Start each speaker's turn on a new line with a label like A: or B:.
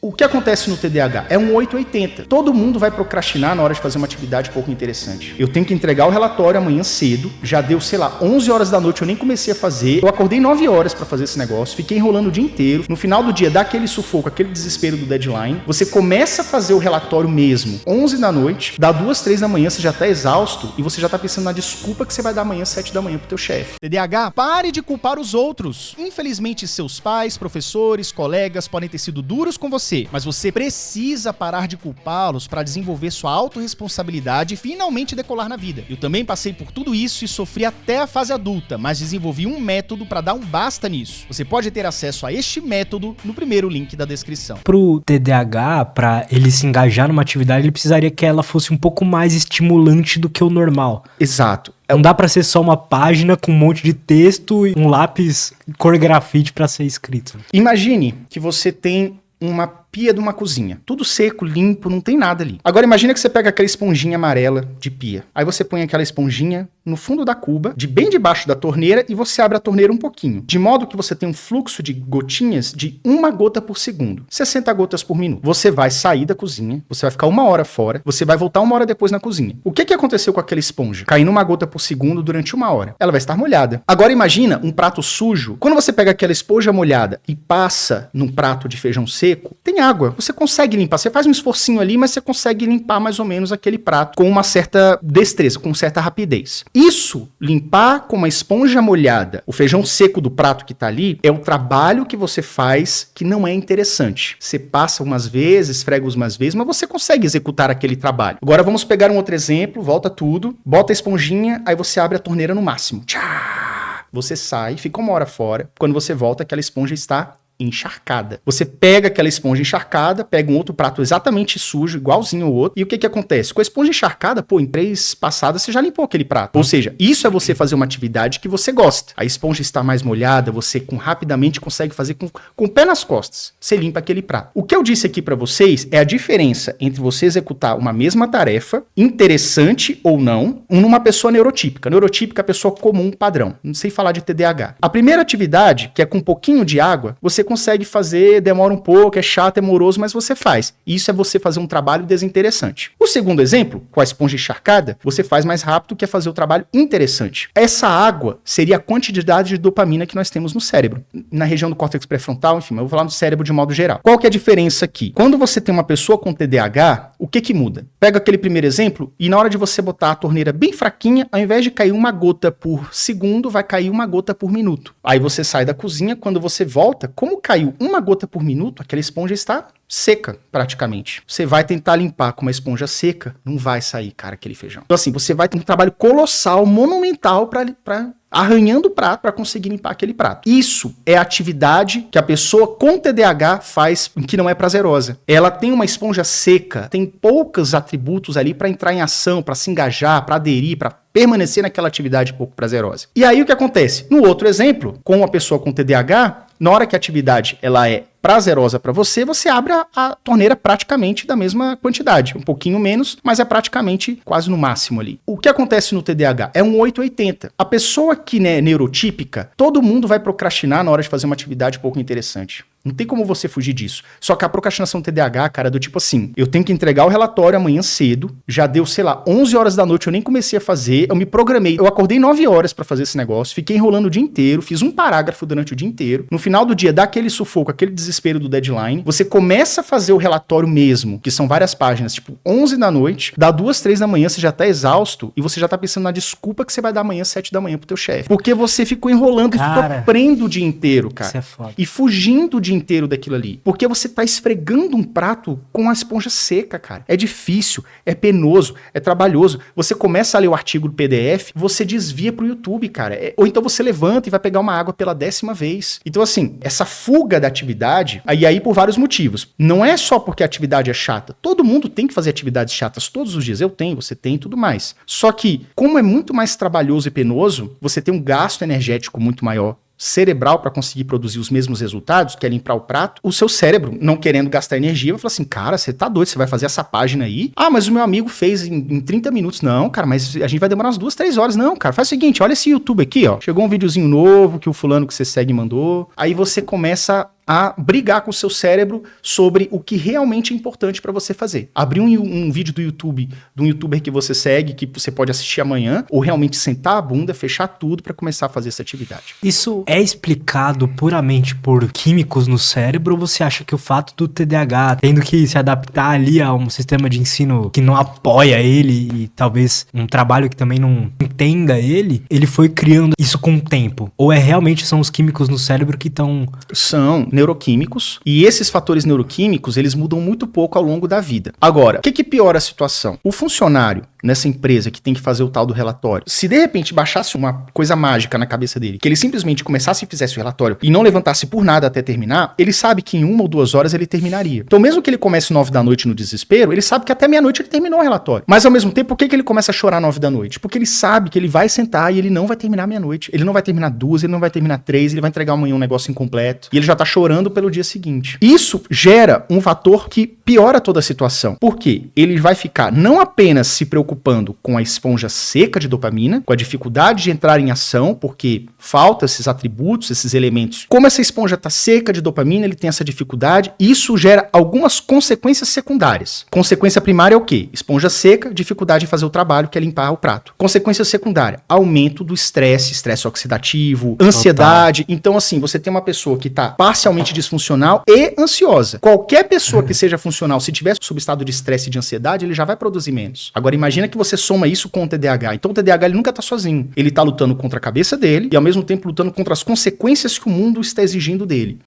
A: O que acontece no TDAH? É um 880. Todo mundo vai procrastinar na hora de fazer uma atividade pouco interessante. Eu tenho que entregar o relatório amanhã cedo, já deu, sei lá, 11 horas da noite, eu nem comecei a fazer, eu acordei 9 horas pra fazer esse negócio, fiquei enrolando o dia inteiro, no final do dia dá aquele sufoco, aquele desespero do deadline, você começa a fazer o relatório mesmo, 11 da noite, dá 2, 3 da manhã, você já tá exausto e você já tá pensando na desculpa que você vai dar amanhã 7 da manhã pro teu chefe. TDAH, pare de culpar os outros. Infelizmente, seus pais, professores, colegas podem ter sido duros com você, mas você precisa parar de culpá-los para desenvolver sua autorresponsabilidade e finalmente decolar na vida. Eu também passei por tudo isso e sofri até a fase adulta, mas desenvolvi um método para dar um basta nisso. Você pode ter acesso a este método no primeiro link da descrição.
B: Pro TDAH, para ele se engajar numa atividade, ele precisaria que ela fosse um pouco mais estimulante do que o normal.
A: Exato.
B: Não dá pra ser só uma página com um monte de texto e um lápis cor grafite pra ser escrito.
A: Imagine que você tem uma pia de uma cozinha. Tudo seco, limpo, não tem nada ali. Agora imagina que você pega aquela esponjinha amarela de pia. Aí você põe aquela esponjinha no fundo da cuba, bem debaixo da torneira, e você abre a torneira um pouquinho. De modo que você tem um fluxo de gotinhas de 1 gota por segundo. 60 gotas por minuto. Você vai sair da cozinha, você vai ficar 1 hora fora, você vai voltar 1 hora depois na cozinha. O que aconteceu com aquela esponja? Caindo 1 gota por segundo durante 1 hora. Ela vai estar molhada. Agora imagina um prato sujo. Quando você pega aquela esponja molhada e passa num prato de feijão seco, tem água. Você consegue limpar. Você faz um esforcinho ali, mas você consegue limpar mais ou menos aquele prato com uma certa destreza, com certa rapidez. Isso, limpar com uma esponja molhada o feijão seco do prato que tá ali, é o trabalho que você faz que não é interessante. Você passa umas vezes, esfrega umas vezes, mas você consegue executar aquele trabalho. Agora vamos pegar um outro exemplo, volta tudo, bota a esponjinha, aí você abre a torneira no máximo. Tchá! Você sai, fica 1 hora fora, quando você volta, aquela esponja está encharcada. Você pega aquela esponja encharcada, pega um outro prato exatamente sujo, igualzinho ao outro, e o que acontece? Com a esponja encharcada, pô, em 3 passadas você já limpou aquele prato. Ou seja, isso é você fazer uma atividade que você gosta. A esponja está mais molhada, você rapidamente consegue fazer com o pé nas costas. Você limpa aquele prato. O que eu disse aqui pra vocês é a diferença entre você executar uma mesma tarefa, interessante ou não, numa pessoa neurotípica. Neurotípica é a pessoa comum, padrão. Não sei falar de TDAH. A primeira atividade, que é com um pouquinho de água, você consegue fazer, demora um pouco, é chato, é moroso, mas você faz. Isso é você fazer um trabalho desinteressante. O segundo exemplo, com a esponja encharcada, você faz mais rápido, que é fazer o trabalho interessante. Essa água seria a quantidade de dopamina que nós temos no cérebro, na região do córtex pré-frontal, enfim, eu vou falar do cérebro de modo geral. Qual que é a diferença aqui? Quando você tem uma pessoa com TDAH, o que muda? Pega aquele primeiro exemplo e na hora de você botar a torneira bem fraquinha, ao invés de cair 1 gota por segundo, vai cair 1 gota por minuto. Aí você sai da cozinha, quando você volta, como caiu 1 gota por minuto, aquela esponja está seca, praticamente. Você vai tentar limpar com uma esponja seca, não vai sair, cara, aquele feijão. Então assim, você vai ter um trabalho colossal, monumental para arranhando o prato para conseguir limpar aquele prato. Isso é a atividade que a pessoa com TDAH faz que não é prazerosa. Ela tem uma esponja seca, tem poucos atributos ali para entrar em ação, para se engajar, para aderir, para permanecer naquela atividade pouco prazerosa. E aí o que acontece? No outro exemplo, com uma pessoa com TDAH, na hora que a atividade ela é prazerosa para você, você abre a torneira praticamente da mesma quantidade, um pouquinho menos, mas é praticamente quase no máximo ali. O que acontece no TDAH? É um 880. A pessoa que é neurotípica, todo mundo vai procrastinar na hora de fazer uma atividade pouco interessante. Não tem como você fugir disso. Só que a procrastinação TDAH, cara, é do tipo assim, eu tenho que entregar o relatório amanhã cedo, já deu, sei lá, 11 horas da noite, eu nem comecei a fazer, eu me programei, eu acordei 9 horas pra fazer esse negócio, fiquei enrolando o dia inteiro, fiz um parágrafo durante o dia inteiro, no final do dia dá aquele sufoco, aquele desespero do deadline, você começa a fazer o relatório mesmo, que são várias páginas, tipo 11 da noite, dá 2, 3 da manhã, você já tá exausto e você já tá pensando na desculpa que você vai dar amanhã 7 da manhã pro teu chefe. Porque você ficou enrolando e sofrendo o dia inteiro, cara.
B: Isso é foda.
A: E fugindo o dia inteiro daquilo ali. Porque você tá esfregando um prato com a esponja seca, cara. É difícil, é penoso, é trabalhoso. Você começa a ler o artigo do PDF, você desvia pro YouTube, cara. Ou então você levanta e vai pegar uma água pela 10ª vez. Então, assim, essa fuga da atividade, aí por vários motivos. Não é só porque a atividade é chata. Todo mundo tem que fazer atividades chatas todos os dias. Eu tenho, você tem e tudo mais. Só que, como é muito mais trabalhoso e penoso, você tem um gasto energético muito maior, cerebral, para conseguir produzir os mesmos resultados, que é limpar o prato, o seu cérebro, não querendo gastar energia, vai falar assim, cara, você tá doido, você vai fazer essa página aí? Ah, mas o meu amigo fez em 30 minutos. Não, cara, mas a gente vai demorar umas 2, 3 horas. Não, cara, faz o seguinte, olha esse YouTube aqui, ó. Chegou um videozinho novo que o fulano que você segue mandou. Aí você começa a brigar com o seu cérebro sobre o que realmente é importante para você fazer. Abrir um vídeo do YouTube, de um youtuber que você segue, que você pode assistir amanhã, ou realmente sentar a bunda, fechar tudo para começar a fazer essa atividade.
B: Isso é explicado puramente por químicos no cérebro, ou você acha que o fato do TDAH tendo que se adaptar ali a um sistema de ensino que não apoia ele e talvez um trabalho que também não entenda ele foi criando isso com o tempo? Ou realmente são os químicos no cérebro que estão...
A: São neuroquímicos, e esses fatores neuroquímicos, eles mudam muito pouco ao longo da vida. Agora, o que piora a situação? O funcionário nessa empresa que tem que fazer o tal do relatório, se de repente baixasse uma coisa mágica na cabeça dele, que ele simplesmente começasse e fizesse o relatório e não levantasse por nada até terminar, ele sabe que em 1 ou 2 horas ele terminaria. Então mesmo que ele comece 9 da noite no desespero, ele sabe que até meia-noite ele terminou o relatório. Mas ao mesmo tempo, por que ele começa a chorar 9 da noite? Porque ele sabe que ele vai sentar e ele não vai terminar meia-noite. Ele não vai terminar 2, ele não vai terminar 3, ele vai entregar amanhã um negócio incompleto. E ele já tá chorando pelo dia seguinte. Isso gera um fator que piora toda a situação. Por quê? Ele vai ficar não apenas se preocupando com a esponja seca de dopamina, com a dificuldade de entrar em ação, porque falta esses atributos, esses elementos. Como essa esponja está seca de dopamina, ele tem essa dificuldade, e isso gera algumas consequências secundárias. Consequência primária é o quê? Esponja seca, dificuldade em fazer o trabalho, que é limpar o prato. Consequência secundária, aumento do estresse oxidativo, ansiedade. Total. Então, assim, você tem uma pessoa que está parcialmente disfuncional e ansiosa. Qualquer pessoa que seja funcional, se tiver sob estado de estresse e de ansiedade, ele já vai produzir menos. Agora, imagina que você soma isso com o TDAH. Então, o TDAH ele nunca está sozinho. Ele está lutando contra a cabeça dele e, ao mesmo tempo, lutando contra as consequências que o mundo está exigindo dele.